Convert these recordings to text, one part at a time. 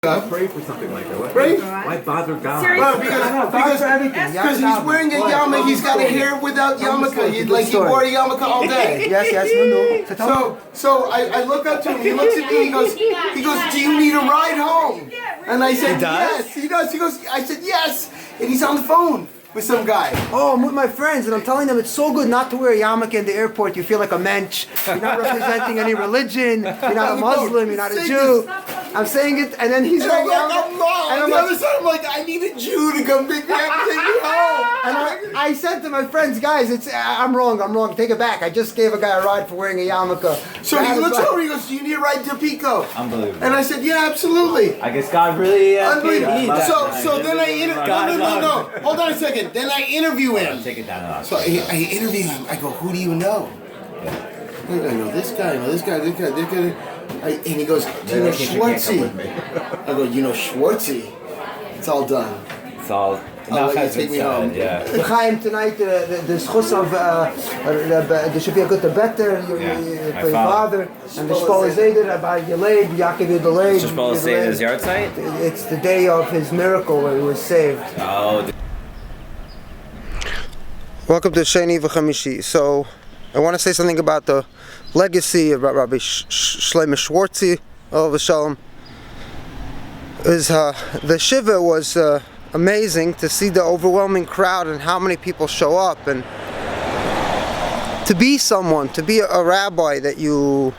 Pray for something like that. Pray? Why bother God? Well, because he's wearing a yarmulke, he's got a hair without yarmulke. He wore a yarmulke all day. Yes, no. So I look up to him. He looks at me. He goes, "Do you need a ride home?" And I said, "Yes." He does. He goes. I said, "Yes." And he's on the phone with some guy. Oh, I'm with my friends, and I'm telling them it's so good not to wear a yarmulke in the airport. You feel like a mensch. You're not representing any religion. You're not a Muslim. You're not a Jew. I'm saying it, and then he's wearing yarmulke. And on the other side, I'm like, I need a Jew to come pick me up and take me home. And I said to my friends, guys, I'm wrong. Take it back. I just gave a guy a ride for wearing a yarmulke. So he looks over, he goes, "Do you need a ride to Pico?" Unbelievable. And I said, "Yeah, absolutely." I guess God really Unbelievable. So then I no. Hold on a second. Then I interview him. Take it down a notch. So I interview him. I go, "Who do you know?" I know this guy. And he goes, "Do you know Schwartzie?" I go, "You know Schwartzie?" It's all done. It's all. I'll let you take me home. Yeah. Chaim tonight, the schus of there should be a good better for your father, and the Shpol Zeder about Yaleid, Yaakov Yudaleid. Shpol Zeder's yard site. It's the day of his miracle where he was saved. Oh. Welcome to Sheni V'Chamishi. So, I want to say something about the legacy of Rabbi Shlomo Schwartzie, Olav Shalom. The Shiva was amazing to see the overwhelming crowd and how many people show up, and to be a rabbi that you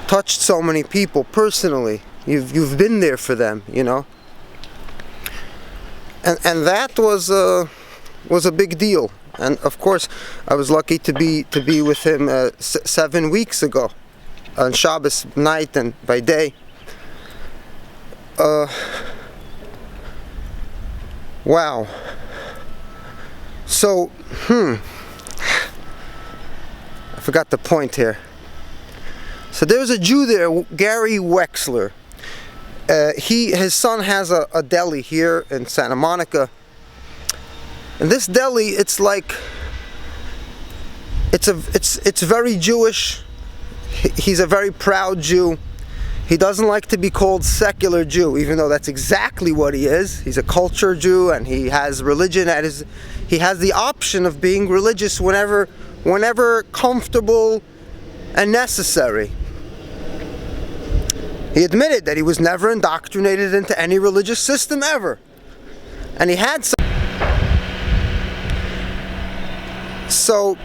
touched so many people personally. You've been there for them, you know. And that was a big deal. And of course, I was lucky to be with him 7 weeks ago, on Shabbos night and by day. Wow. So, I forgot the point here. So there's a Jew there, Gary Wexler. His son has a deli here in Santa Monica. And this deli, it's very Jewish. He's a very proud Jew. He doesn't like to be called secular Jew, even though that's exactly what he is. He's a culture Jew, and he has religion he has the option of being religious whenever comfortable and necessary. He admitted that he was never indoctrinated into any religious system ever. And he had some. So,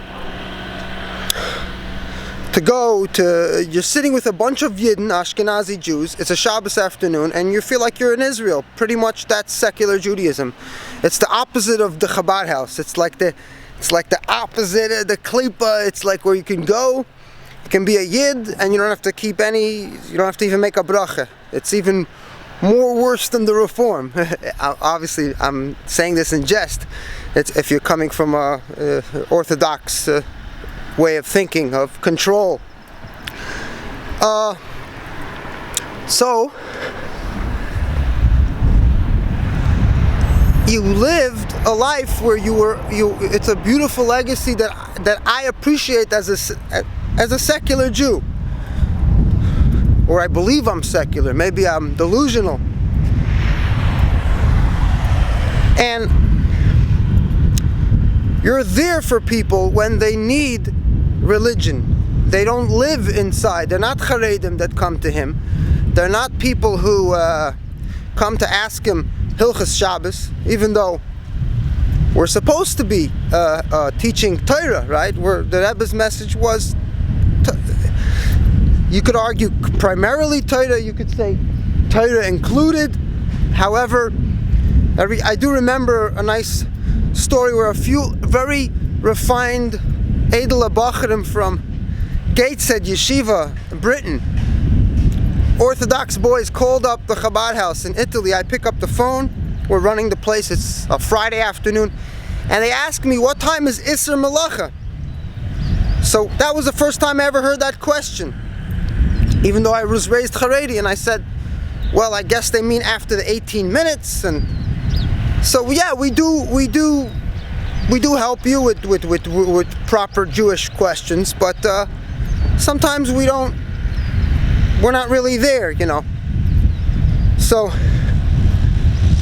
you're sitting with a bunch of Yidden, Ashkenazi Jews, it's a Shabbos afternoon, and you feel like you're in Israel. Pretty much that's secular Judaism. It's the opposite of the Chabad house. It's like the opposite of the Klippa. It's like where you can go, you can be a Yid, and you don't have to even make a bracha. It's even more worse than the Reform. Obviously, I'm saying this in jest. It's if you're coming from a Orthodox way of thinking, of control. So you lived a life where it's a beautiful legacy that I appreciate as a secular Jew. Or I believe I'm secular, maybe I'm delusional. And you're there for people when they need religion. They don't live inside. They're not Charedim that come to him. They're not people who come to ask him Hilchas Shabbos, even though we're supposed to be teaching Torah, right? Where the Rebbe's message was, you could argue primarily Torah, you could say Torah included. However, I do remember a nice story where a few very refined Edel Abacharim from Gateshead Yeshiva, Britain, Orthodox boys called up the Chabad house in Italy. I pick up the phone, we're running the place, it's a Friday afternoon, and they ask me, what time is Isser Malacha? So that was the first time I ever heard that question, even though I was raised Haredi, and I said, well, I guess they mean after the 18 minutes, and so yeah, we do help you with proper Jewish questions, but sometimes we're not really there, you know. So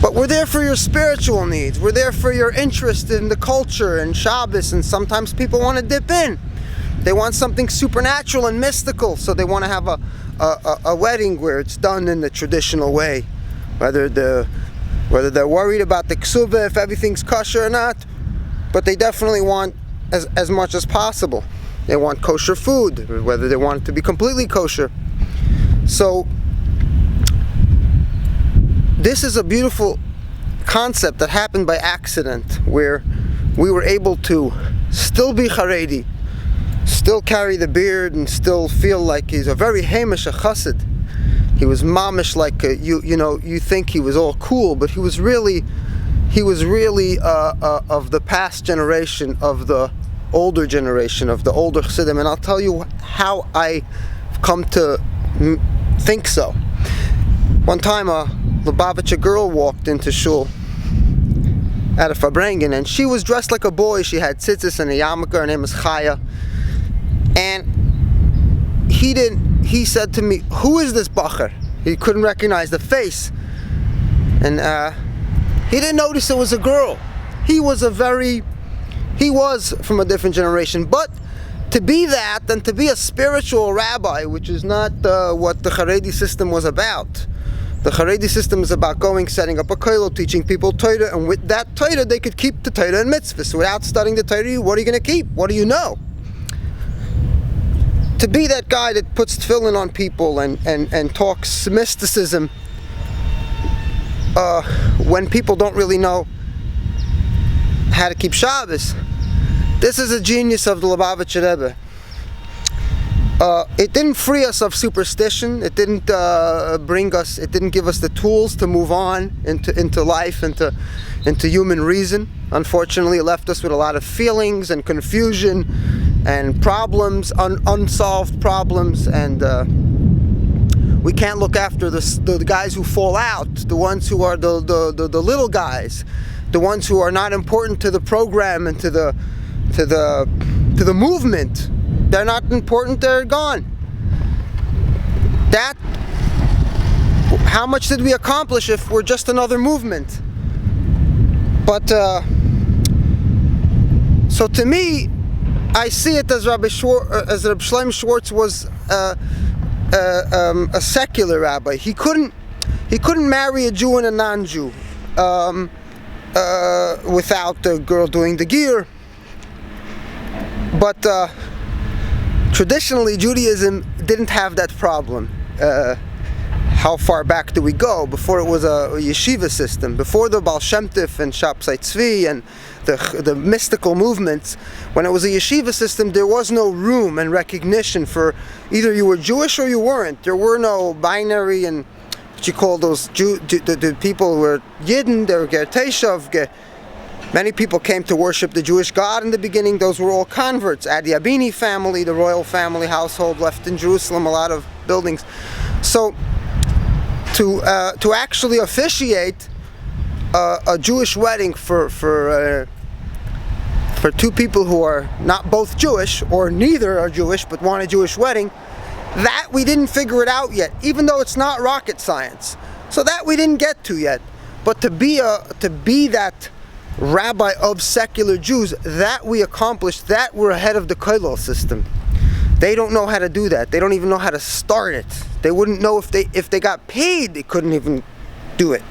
But we're there for your spiritual needs. We're there for your interest in the culture and Shabbos, and sometimes people want to dip in. They want something supernatural and mystical, so they want to have a wedding where it's done in the traditional way. Whether they're worried about the ksuba, if everything's kosher or not, but they definitely want as much as possible. They want kosher food, whether they want it to be completely kosher. So this is a beautiful concept that happened by accident, where we were able to still be Haredi, still carry the beard, and still feel like he's a very Hamish, a chassid. He was mamish, like you think he was all cool, but he was really of the past generation, of the older generation, of the older chassidim. And I'll tell you how I come to think so. One time a Lubavitcher girl walked into shul at a Farbrengen, and she was dressed like a boy. She had tzitzis and a yarmulke. Her name is Chaya. And he said to me, "Who is this bacher?" He couldn't recognize the face. And he didn't notice it was a girl. He was from a different generation. But to be that, and to be a spiritual rabbi, which is not what the Haredi system was about. The Haredi system is about setting up a kollel, teaching people Torah, and with that Torah they could keep the Torah and mitzvahs. So without studying the Torah, what are you going to keep? What do you know? To be that guy that puts tefillin on people and talks mysticism when people don't really know how to keep Shabbos. This is a genius of the Lubavitcher Rebbe. It didn't free us of superstition. It didn't it didn't give us the tools to move on into life, into human reason. Unfortunately, it left us with a lot of feelings and confusion and problems, unsolved problems, and we can't look after the guys who fall out, the ones who are the little guys, the ones who are not important to the program and to the movement. They're not important, they're gone. How much did we accomplish if we're just another movement? But so to me, I see it as Rabbi Shlomo Schwartz was a secular rabbi. He couldn't marry a Jew and a non-Jew without the girl doing the gear. But traditionally, Judaism didn't have that problem. How far back do we go? Before it was a yeshiva system, before the Baal Shem Tov and Shabtai Tzvi and the mystical movements, when it was a yeshiva system, there was no room and recognition for either you were Jewish or you weren't. There were no binary and what you call those the people who were Yidden, they were Ger Teshav. Many people came to worship the Jewish God in the beginning. Those were all converts. Adi Abini family, the royal family household left in Jerusalem, a lot of buildings. So to actually officiate a Jewish wedding for two people who are not both Jewish, or neither are Jewish but want a Jewish wedding, that we didn't figure it out yet, even though it's not rocket science. So that we didn't get to yet. But to be that rabbi of secular Jews, that we accomplished, that we're ahead of the kollel system. They don't know how to do that. They don't even know how to start it. They wouldn't know if they got paid, they couldn't even do it.